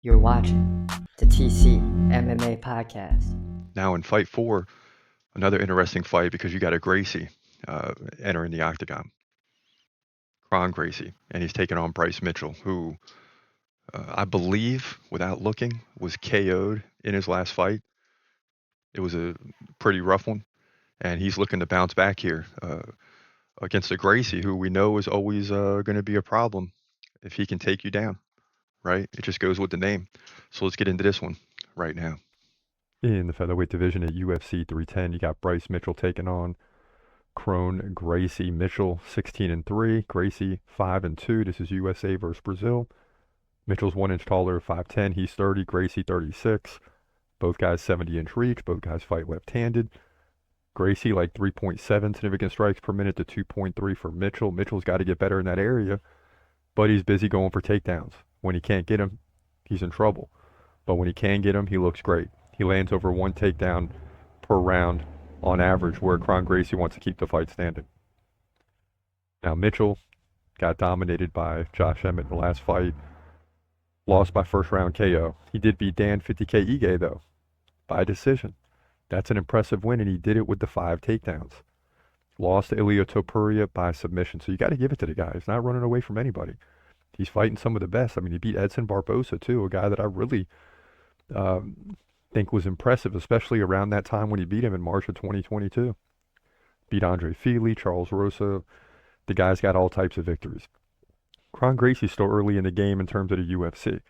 You're watching the TCMMA podcast. Now in fight 4, another interesting fight because you got a Gracie entering the octagon. Kron Gracie, and he's taking on Bryce Mitchell, who I believe, without looking, was KO'd in his last fight. It was a pretty rough one, and he's looking to bounce back here against a Gracie, who we know is always going to be a problem if he can take you down, right? It just goes with the name. So let's get into this one right now. In the featherweight division at UFC 310, you got Bryce Mitchell taking on Kron Gracie. Mitchell 16-3, Gracie 5-2. This is USA versus Brazil. Mitchell's 1 inch taller, 5'10". He's 30, Gracie 36. Both guys 70-inch reach. Both guys fight left-handed. Gracie like 3.7 significant strikes per minute to 2.3 for Mitchell. Mitchell's got to get better in that area, but he's busy going for takedowns. When he can't get him, he's in trouble. But when he can get him, he looks great. He lands over 1 takedown per round on average, where Kron Gracie wants to keep the fight standing. Now, Mitchell got dominated by Josh Emmett in the last fight. Lost by first round KO. He did beat Dan 50K Ige, though, by decision. That's an impressive win, and he did it with the 5 takedowns. Lost to Ilia Topuria by submission. So you got to give it to the guy. He's not running away from anybody. He's fighting some of the best. I mean, he beat Edson Barbosa, too, a guy that I really think was impressive, especially around that time when he beat him in March of 2022. Beat Andre Fili, Charles Rosa. The guy's got all types of victories. Kron Gracie's still early in the game in terms of the UFC,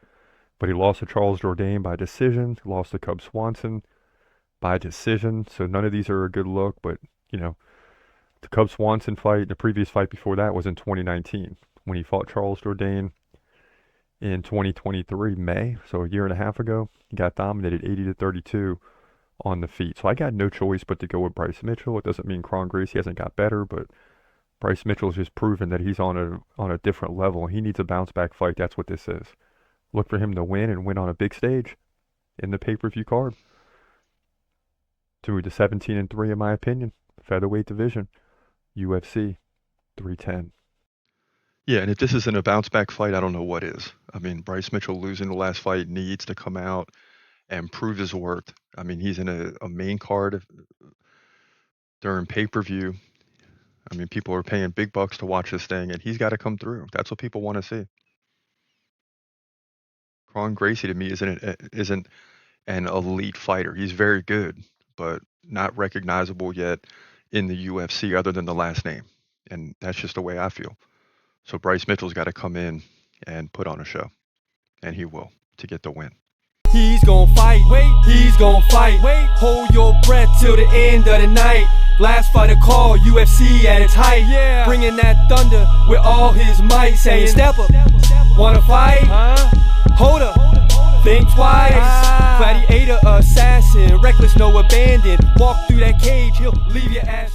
but he lost to Charles Jourdain by decision. He lost to Cub Swanson by decision. So none of these are a good look, but, you know, the Cub Swanson fight, the previous fight before that was in 2019 when he fought Charles Jourdain in 2023, May, so a year and a half ago. He got dominated 80-32 on the feet. So I got no choice but to go with Bryce Mitchell. It doesn't mean Kron Gracie hasn't got better, but Bryce Mitchell's just proven that he's on a different level. He needs a bounce back fight. That's what this is. Look for him to win and win on a big stage in the pay-per-view card. To the 17-3, in my opinion, featherweight division, UFC 310. Yeah, and if this isn't a bounce-back fight, I don't know what is. I mean, Bryce Mitchell losing the last fight needs to come out and prove his worth. I mean, he's in a main card during pay-per-view. I mean, people are paying big bucks to watch this thing, and he's got to come through. That's what people want to see. Kron Gracie, to me, isn't an elite fighter. He's very good, but not recognizable yet in the UFC other than the last name. And that's just the way I feel. So Bryce Mitchell's got to come in and put on a show, and he will, to get the win. He's gon' fight, he's gon' fight. Hold your breath till the end of the night. Last fighter call, UFC at its height. Bringing that thunder with all his might. Saying, step up, wanna fight? Hold up, think twice. Gladiator, assassin, reckless, no abandon. Walk through that cage, he'll leave your ass.